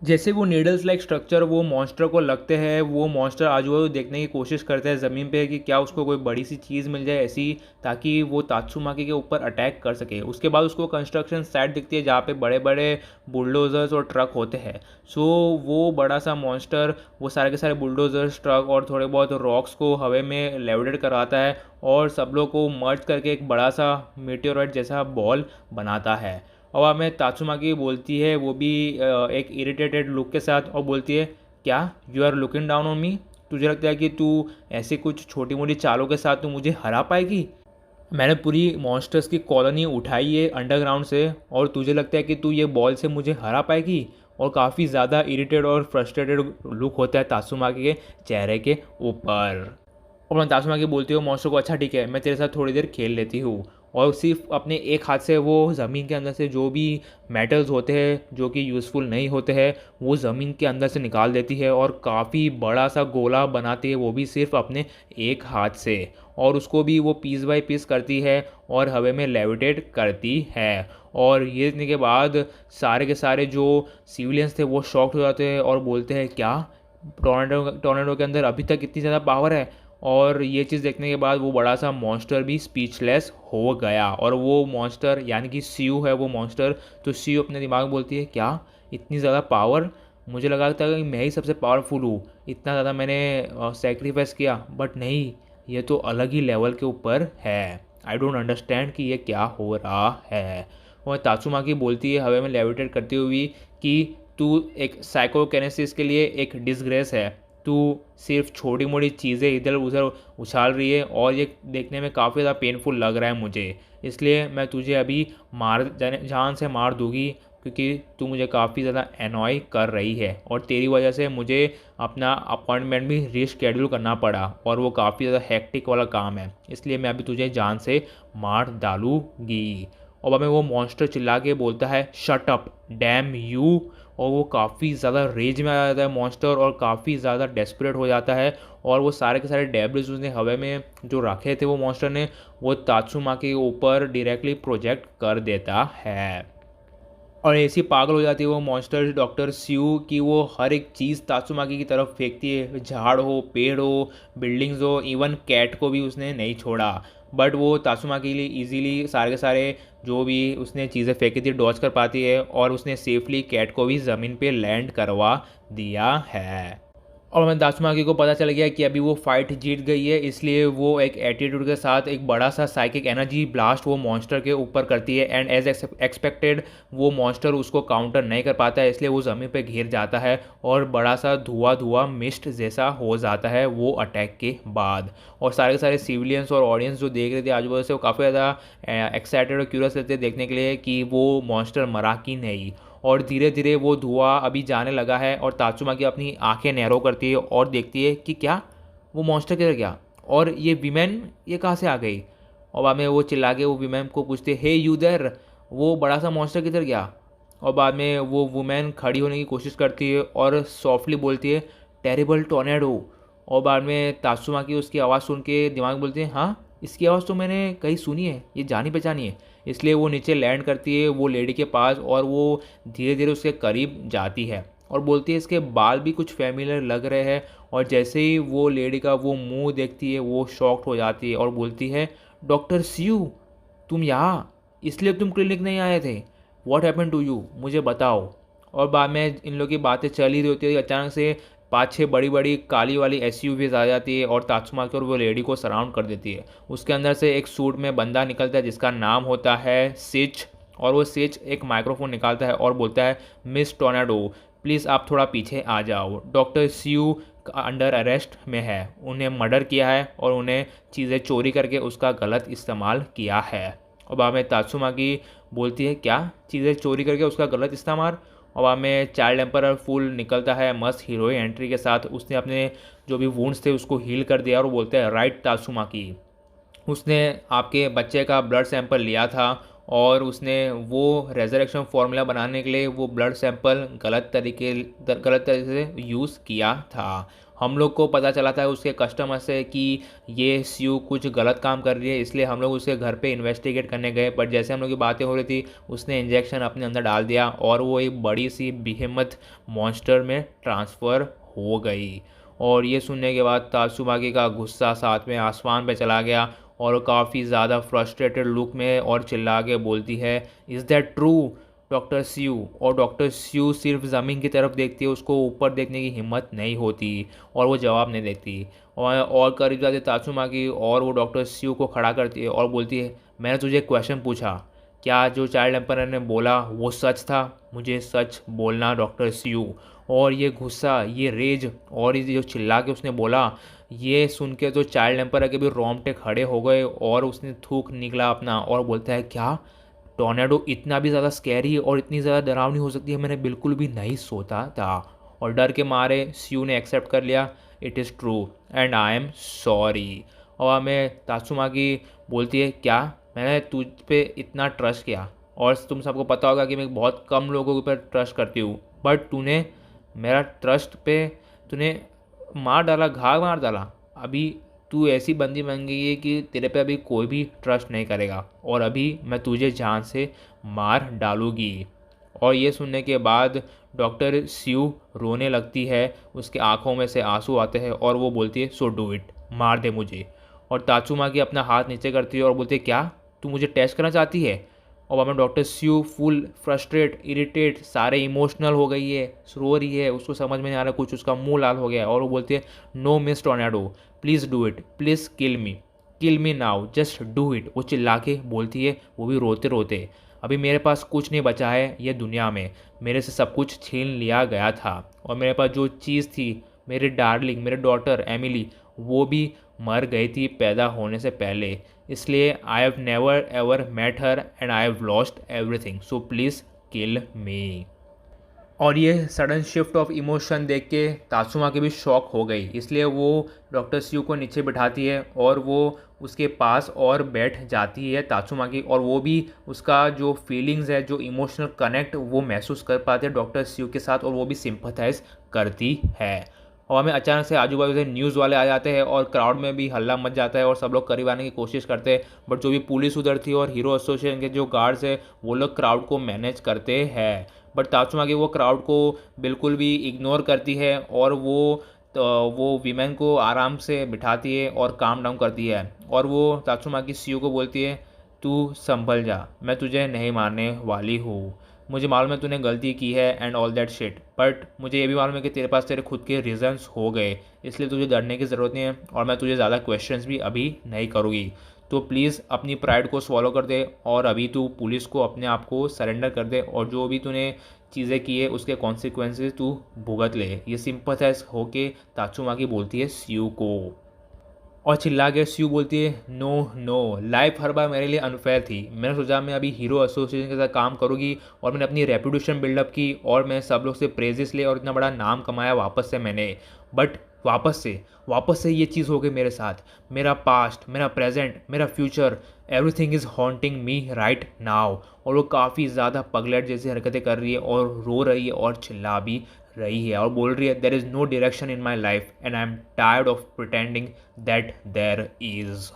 जैसे वो needles like structure वो मॉन्स्टर को लगते हैं, वो मॉन्स्टर आजू बाजू देखने की कोशिश करता है ज़मीन पे कि क्या उसको कोई बड़ी सी चीज़ मिल जाए ऐसी, ताकि वो तात्सुमाकी के ऊपर अटैक कर सके। उसके बाद उसको कंस्ट्रक्शन साइट दिखती है जहाँ पे बड़े बड़े बुलडोज़र्स और ट्रक होते हैं। सो वो बड़ा सा मॉन्स्टर वो सारे के सारे बुलडोज़र्स, ट्रक और थोड़े बहुत रॉक्स को हवा में लेविटेट करवाता है और सब लोग को मर्ज करके एक बड़ा सा मीटेओराइट जैसा बॉल बनाता है। और बाद में तात्सुमाकी बोलती है, वो भी एक इरिटेटेड लुक के साथ, और बोलती है, क्या are you looking down on me? तुझे लगता है कि तू ऐसे कुछ छोटी मोटी चालों के साथ तू मुझे हरा पाएगी? मैंने पूरी मॉन्स्टर्स की कॉलोनी उठाई है अंडरग्राउंड से, और तुझे लगता है कि तू ये बॉल से मुझे हरा पाएगी? और काफ़ी ज़्यादा इरिटेड और फ्रस्ट्रेटेड लुक होता है तात्सुमाकी के चेहरे के ऊपर। और मैं तासुमा की बोलती हूँ मॉन्स्टर को, अच्छा ठीक है मैं तेरे साथ थोड़ी देर खेल लेती हूँ। और सिर्फ अपने एक हाथ से वो ज़मीन के अंदर से जो भी मेटल्स होते हैं जो कि यूज़फुल नहीं होते हैं वो ज़मीन के अंदर से निकाल देती है और काफ़ी बड़ा सा गोला बनाती है, वो भी सिर्फ अपने एक हाथ से। और उसको भी वो पीस बाय पीस करती है और हवा में लेविटेट करती है। और ये देखने के बाद सारे के सारे जो सिविलियंस थे वो शॉक्ड हो जाते हैं और बोलते हैं, क्या टोर्नेडो टोर्नेडो के अंदर अभी तक इतनी ज़्यादा पावर है? और ये चीज़ देखने के बाद वो बड़ा सा मॉन्स्टर भी स्पीचलेस हो गया। और वो मॉन्स्टर यानी कि सीयू है वो मॉन्स्टर, तो सीयू अपने दिमाग में बोलती है, क्या इतनी ज़्यादा पावर? मुझे लगा था कि मैं ही सबसे पावरफुल हूँ, इतना ज़्यादा मैंने सेक्रीफाइस किया, बट नहीं, ये तो अलग ही लेवल के ऊपर है। आई डोंट अंडरस्टैंड कि ये क्या हो रहा है। और तात्सुमाकी बोलती है हवा में लेविटेट करती हुई कि तू एक साइकोकिनेसिस के लिए एक डिसग्रेस है। तू सिर्फ छोटी मोटी चीज़ें इधर उधर उछाल रही है और ये देखने में काफ़ी ज़्यादा पेनफुल लग रहा है मुझे, इसलिए मैं तुझे अभी जान से मार दूंगी, क्योंकि तू मुझे काफ़ी ज़्यादा एनॉय कर रही है और तेरी वजह से मुझे अपना अपॉइंटमेंट भी रीशेड्यूल करना पड़ा और वो काफ़ी ज़्यादा हेक्टिक वाला काम है, इसलिए मैं अभी तुझे जान से मार डालूंगी। और बाद में वो मॉन्स्टर चिल्ला के बोलता है, शट अप डैम यू। और वो काफ़ी ज़्यादा रेज में आ जाता है मॉन्स्टर और काफ़ी ज़्यादा डेस्परेट हो जाता है। और वो सारे के सारे डेब्रिस उसने हवा में जो रखे थे वो मॉन्स्टर ने, वो तात्सुमा के ऊपर डायरेक्टली प्रोजेक्ट कर देता है। और ऐसी पागल हो जाती है वो मॉन्स्टर डॉक्टर स्यू कि वो हर एक चीज़ तात्सुमाकी की तरफ फेंकती है, झाड़ हो, पेड़ हो, बिल्डिंग्स हो, इवन कैट को भी उसने नहीं छोड़ा। बट वो तात्सुमाकी के लिए ईजिली सारे के सारे जो भी उसने चीज़ें फेंकी थी डॉज कर पाती है और उसने सेफली कैट को भी ज़मीन पे लैंड करवा दिया है। और मैं दासुमाकी को पता चल गया कि अभी वो फाइट जीत गई है, इसलिए वो एक एटीट्यूड के साथ एक बड़ा सा साइकिक एनर्जी ब्लास्ट वो मॉन्स्टर के ऊपर करती है। एंड एज एक्सपेक्टेड वो मॉन्स्टर उसको काउंटर नहीं कर पाता है, इसलिए वो ज़मीन पे घिर जाता है और बड़ा सा धुआं धुआं मिस्ट जैसा हो जाता है वो अटैक के बाद। और सारे के सारे सिविलियंस और ऑडियंस जो देख रहे थे आजू बाजू से, वो काफ़ी ज़्यादा एक्साइटेड और क्यूरियस रहते देखने के लिए कि वो मॉन्स्टर मरा कि नहीं। और धीरे धीरे वो धुआं अभी जाने लगा है और तात्सुमाकी अपनी आंखें नैरो करती है और देखती है कि क्या वो मॉन्स्टर किधर गया और ये वीमेन ये कहाँ से आ गई। और बाद में वो चिल्ला के वो वीमेन को पूछते, हे यू देयर, वो बड़ा सा मॉन्स्टर किधर गया। और बाद में वो वुमेन खड़ी होने की कोशिश करती है और सॉफ्टली बोलती है, टेरिबल टोर्नेडो। और बाद में तात्सुमाकी उसकी आवाज़ सुन के दिमाग में बोलती है, हाँ इसकी आवाज़ तो मैंने कहीं सुनी है, ये जानी पहचानी है। इसलिए वो नीचे लैंड करती है वो लेडी के पास और वो धीरे धीरे उसके करीब जाती है और बोलती है, इसके बाल भी कुछ फैमिलियर लग रहे हैं। और जैसे ही वो लेडी का वो मुंह देखती है वो शॉक्ड हो जाती है और बोलती है, डॉक्टर स्यू तुम यहाँ, इसलिए तुम क्लिनिक नहीं आए थे, व्हाट हैपन टू यू, मुझे बताओ। और बाद में इन लोगों की बातें चल ही रही होती है, अचानक से 5-6 बड़ी बड़ी काली वाली एसयूवीज आ जाती है और तात्सुमाकी और वो लेडी को सराउंड कर देती है। उसके अंदर से एक सूट में बंदा निकलता है जिसका नाम होता है सिच। और वो सिच एक माइक्रोफोन निकालता है और बोलता है, मिस टोर्नेडो प्लीज़ आप थोड़ा पीछे आ जाओ, डॉक्टर स्यू अंडर अरेस्ट में है, उन्हें मर्डर किया है और उन्हें चीज़ें चोरी करके उसका गलत इस्तेमाल किया है। और बाद में तात्सुमाकी बोलती है, क्या चीज़ें चोरी करके उसका गलत इस्तेमाल। और बाद में चाइल्ड एम्पर फुल निकलता है मस्त हीरोइन एंट्री के साथ, उसने अपने जो भी वुंड्स थे उसको हील कर दिया और वो बोलते हैं, राइट तात्सुमाकी, उसने आपके बच्चे का ब्लड सैंपल लिया था और उसने वो रेजरेक्शन फार्मूला बनाने के लिए वो ब्लड सैंपल गलत तरीके से यूज़ किया था। हम लोग को पता चला था उसके कस्टमर से कि ये स्यू कुछ गलत काम कर रही है, इसलिए हम लोग उसके घर पे इन्वेस्टिगेट करने गए। बट जैसे हम लोग की बातें हो रही थी उसने इंजेक्शन अपने अंदर डाल दिया और वो एक बड़ी सी बिहेमत मॉन्स्टर में ट्रांसफ़र हो गई। और ये सुनने के बाद तात्सुमाकी का गुस्सा साथ में आसमान पे चला गया और काफ़ी ज़्यादा फ्रस्ट्रेटेड लुक में और चिल्ला के बोलती है, इज़ दैट ट्रू डॉक्टर स्यू। और डॉक्टर स्यू सिर्फ ज़मीन की तरफ देखती है, उसको ऊपर देखने की हिम्मत नहीं होती और वो जवाब नहीं देती। और करीब जाते तात्सुमाकी और वो डॉक्टर स्यू को खड़ा करती है और बोलती है, मैंने तुझे क्वेश्चन पूछा, क्या जो चाइल्ड एम्पायर ने बोला वो सच था? मुझे सच बोलना डॉक्टर स्यू। और ये गुस्सा, ये रेज और ये जो चिल्ला के उसने बोला, ये सुन के तो चाइल्ड एम्पायर के भी रोंगटे खड़े हो गए और उसने थूक निकला अपना और बोलता है, क्या टॉर्नेडो इतना भी ज़्यादा स्कैरी और इतनी ज़्यादा डरावनी हो सकती है? मैंने बिल्कुल भी नहीं सोचा था। और डर के मारे स्यू ने एक्सेप्ट कर लिया, it is true and I am sorry. और हमें तात्सुमाकी बोलती है, क्या मैंने तुझ पे इतना ट्रस्ट किया और तुम सबको पता होगा कि मैं बहुत कम लोगों के ऊपर ट्रस्ट करती हूँ, बट तूने मेरा ट्रस्ट पे तूने मार डाला, घाव मार डाला। अभी तू ऐसी बंदी बन गई है कि तेरे पे अभी कोई भी ट्रस्ट नहीं करेगा और अभी मैं तुझे जान से मार डालूँगी। और ये सुनने के बाद डॉक्टर स्यू रोने लगती है, उसके आंखों में से आंसू आते हैं और वो बोलती है, सो डू इट, मार दे मुझे। और तात्सुमाकी अपना हाथ नीचे करती है और बोलती है, क्या तू मुझे टेस्ट करना चाहती है? और वहाँ डॉक्टर स्यू फुल फ्रस्ट्रेट, इरिटेट, सारे इमोशनल हो गई है, रो रही है, उसको समझ में नहीं आ रहा कुछ, उसका मुंह लाल हो गया है और वो बोलती है, no miss Tornado, please do it, please kill me now, just do it. वो चिल्ला के बोलती है, वो भी रोते रोते, अभी मेरे पास कुछ नहीं बचा है ये दुनिया में, मेरे से सब कुछ छीन लिया गया था और मेरे पास जो चीज़ थी, मेरी डार्लिंग, मेरे डॉटर एमिली, वो भी मर गई थी पैदा होने से पहले, इसलिए I have never ever met her and I have lost everything, so please kill me. और ये सडन शिफ्ट ऑफ इमोशन देख के तात्सुमाकी भी शॉक हो गई, इसलिए वो डॉक्टर स्यू को नीचे बिठाती है और वो उसके पास और बैठ जाती है तात्सुमाकी, और वो भी उसका जो फीलिंग्स है, जो इमोशनल कनेक्ट वो महसूस कर पाते हैं डॉक्टर स्यू के साथ और वो भी सिंपथाइज करती है। और हमें अचानक से आजू बाजू से न्यूज़ वाले आ जाते हैं और क्राउड में भी हल्ला मच जाता है और सब लोग करीब आने की कोशिश करते हैं, बट जो भी पुलिस उधर थी और हीरो एसोसिएशन के जो गार्ड्स है वो लोग क्राउड को मैनेज करते हैं। बट तात्सुमाकी वो क्राउड को बिल्कुल भी इग्नोर करती है और वो वीमेन को आराम से बिठाती है और काम डाउन करती है और वो तात्सुमाकी स्यू को बोलती है, तू संभल जा, मैं तुझे नहीं मारने वाली हूँ, मुझे मालूम है तूने गलती की है and all that shit, but मुझे ये भी मालूम है कि तेरे पास तेरे खुद के रीजंस हो गए, इसलिए तुझे डरने की ज़रूरत नहीं है और मैं तुझे ज़्यादा क्वेश्चंस भी अभी नहीं करूँगी, तो प्लीज़ अपनी प्राइड को स्वॉलो कर दे और अभी तू पुलिस को अपने आप को सरेंडर कर दे और जो भी तूने चीज़ें की है उसके कॉन्सिक्वेंसेस तू भुगत ले। ये सिंपथाइज होके तात्सुमाकी बोलती है स्यू को और चिल्ला के स्यू बोलती है, नो नो, लाइफ हर बार मेरे लिए अनफेयर थी, मैंने सोचा मैं अभी हीरो एसोसिएशन के साथ काम करूँगी और मैंने अपनी रेपुटेशन बिल्डअप की और मैं सब लोग से प्रेजेस ले और इतना बड़ा नाम कमाया वापस से मैंने, बट वापस से ये चीज़ हो गई मेरे साथ, मेरा पास्ट, मेरा प्रेजेंट, मेरा future, everything is haunting me right now. और वो काफ़ी ज़्यादा पगलेट जैसी हरकतें कर रही है और रो रही है और चिल्ला भी रही है और बोल रही है, there is no direction in my life and I am tired of pretending that there is.